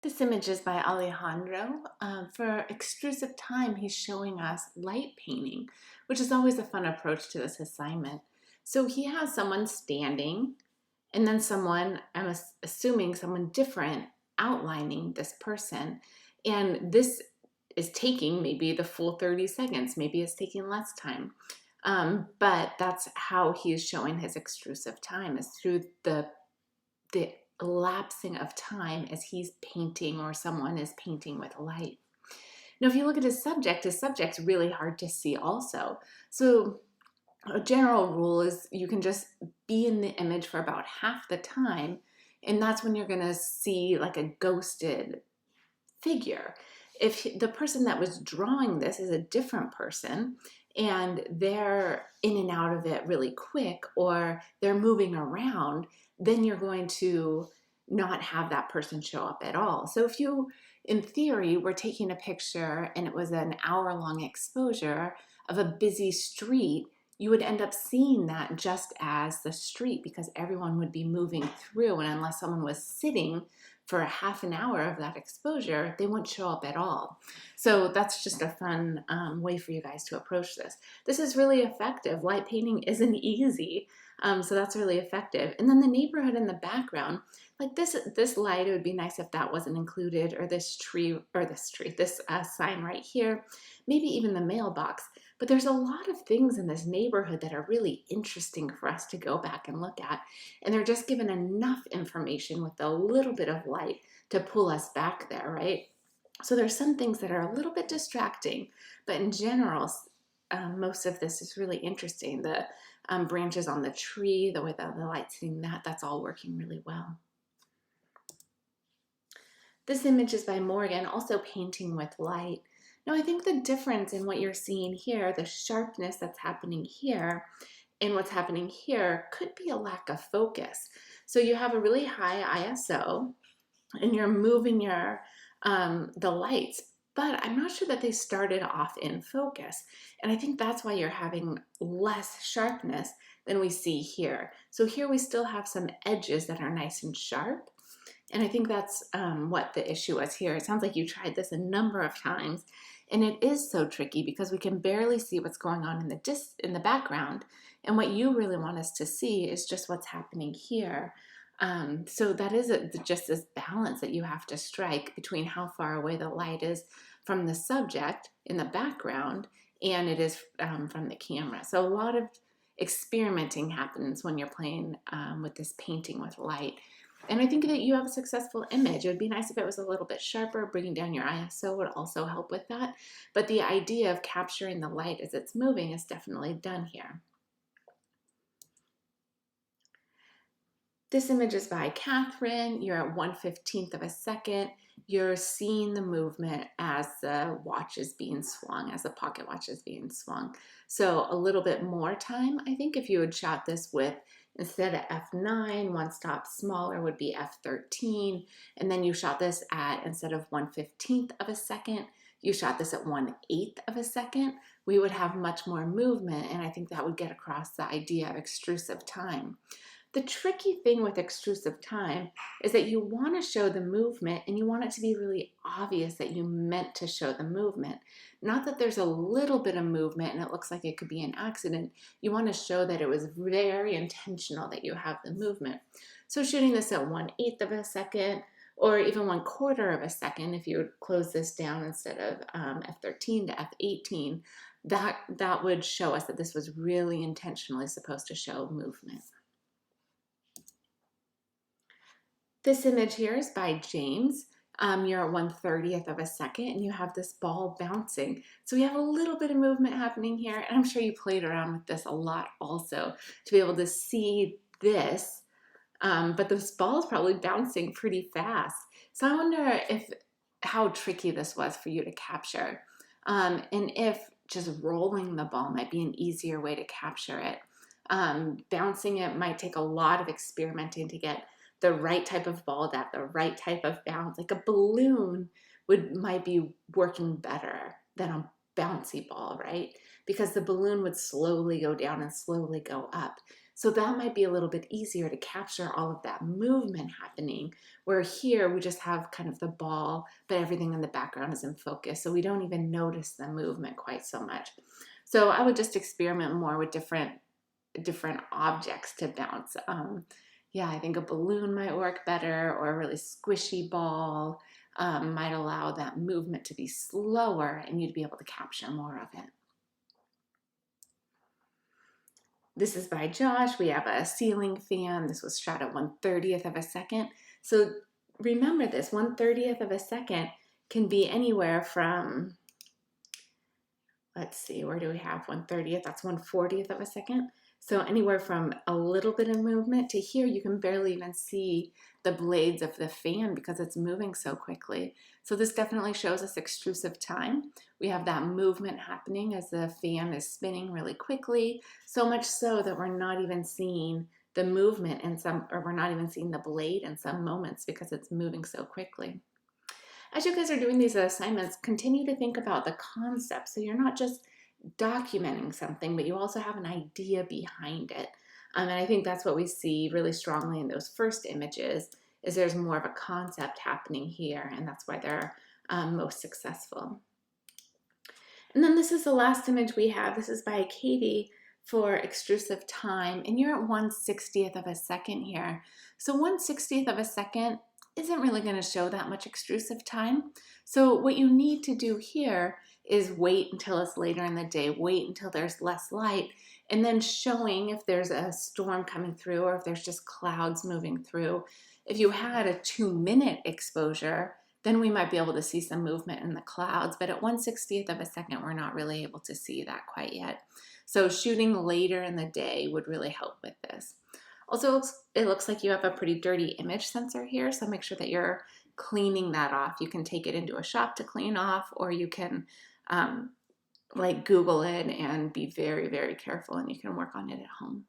This image is by Alejandro. For extrusive time, he's showing us light painting, which is always a fun approach to this assignment. So he has someone standing and then someone, I'm assuming someone different, outlining this person. And this is taking maybe the full 30 seconds, maybe it's taking less time. But that's how he's showing his extrusive time, is through the lapsing of time as he's painting or someone is painting with light. Now, if you look at his subject's really hard to see also. So a general rule is you can just be in the image for about half the time, and that's when you're gonna see like a ghosted figure. If the person that was drawing this is a different person and they're in and out of it really quick, or they're moving around, then you're going to not have that person show up at all. So if you, in theory, were taking a picture and it was an hour-long exposure of a busy street, you would end up seeing that just as the street because everyone would be moving through, and unless someone was sitting for a half an hour of that exposure, they won't show up at all. So that's just a fun way for you guys to approach this. This is really effective. Light painting isn't easy, so that's really effective. And then the neighborhood in the background, like this light, it would be nice if that wasn't included, or this sign right here, maybe even the mailbox. But there's a lot of things in this neighborhood that are really interesting for us to go back and look at. And they're just given enough information with a little bit of light to pull us back there, right? So there's some things that are a little bit distracting, but in general, most of this is really interesting. The branches on the tree, the way that the light's hitting that's all working really well. This image is by Morgan, also painting with light. Now, I think the difference in what you're seeing here, the sharpness that's happening here and what's happening here, could be a lack of focus. So you have a really high ISO and you're moving your the lights, but I'm not sure that they started off in focus. And I think that's why you're having less sharpness than we see here. So here we still have some edges that are nice and sharp. And I think that's what the issue was here. It sounds like you tried this a number of times, and it is so tricky because we can barely see what's going on in the background. And what you really want us to see is just what's happening here. So that is just this balance that you have to strike between how far away the light is from the subject in the background and it is from the camera. So a lot of experimenting happens when you're playing with this painting with light. And I think that you have a successful image. It would be nice if it was a little bit sharper. Bringing down your ISO would also help with that. But the idea of capturing the light as it's moving is definitely done here. This image is by Catherine. You're at 1/15 of a second. You're seeing the movement as the watch is being swung, as the pocket watch is being swung. So a little bit more time, I think, if you had shot this with, instead of F9, one stop smaller would be F13. And then you shot this at, instead of 1/15 of a second, you shot this at 1/8 of a second, we would have much more movement. And I think that would get across the idea of extrusive time. The tricky thing with extrusive time is that you want to show the movement and you want it to be really obvious that you meant to show the movement. Not that there's a little bit of movement and it looks like it could be an accident. You want to show that it was very intentional that you have the movement. So shooting this at 1/8 of a second, or even 1/4 of a second, if you would close this down instead of F13 to F18, that would show us that this was really intentionally supposed to show movement. This image here is by James. You're at 1/30th of a second and you have this ball bouncing. So we have a little bit of movement happening here, and I'm sure you played around with this a lot also to be able to see this, but this ball is probably bouncing pretty fast. So I wonder how tricky this was for you to capture, and if just rolling the ball might be an easier way to capture it. Bouncing it might take a lot of experimenting to get the right type of ball that the right type of bounce. Like a balloon might be working better than a bouncy ball, right? Because the balloon would slowly go down and slowly go up. So that might be a little bit easier to capture all of that movement happening, where here we just have kind of the ball, but everything in the background is in focus. So we don't even notice the movement quite so much. So I would just experiment more with different objects to bounce. Yeah, I think a balloon might work better, or a really squishy ball might allow that movement to be slower and you'd be able to capture more of it. This is by Josh. We have a ceiling fan. This was shot at 1/30th of a second. So remember this, 1/30th of a second can be anywhere from, let's see, where do we have 1/30th? That's 1/40th of a second. So anywhere from a little bit of movement to here, you can barely even see the blades of the fan because it's moving so quickly. So this definitely shows us extrusive time. We have that movement happening as the fan is spinning really quickly, so much so that we're not even seeing the movement in some, or we're not even seeing the blade in some moments because it's moving so quickly. As you guys are doing these assignments, continue to think about the concept. So you're not just documenting something, but you also have an idea behind it. And I think that's what we see really strongly in those first images, is there's more of a concept happening here, and that's why they're most successful. And then this is the last image we have. This is by Katie for extrusive time, and you're at 1/60th of a second here. So 1/60th of a second isn't really going to show that much extrusive time. So what you need to do here is wait until it's later in the day, wait until there's less light, and then showing if there's a storm coming through or if there's just clouds moving through. If you had a 2-minute exposure, then we might be able to see some movement in the clouds, but at 1/60th of a second, we're not really able to see that quite yet. So shooting later in the day would really help with this. Also, it looks like you have a pretty dirty image sensor here, so make sure that you're cleaning that off. You can take it into a shop to clean off, or you can like Google it and be very, very careful, and you can work on it at home.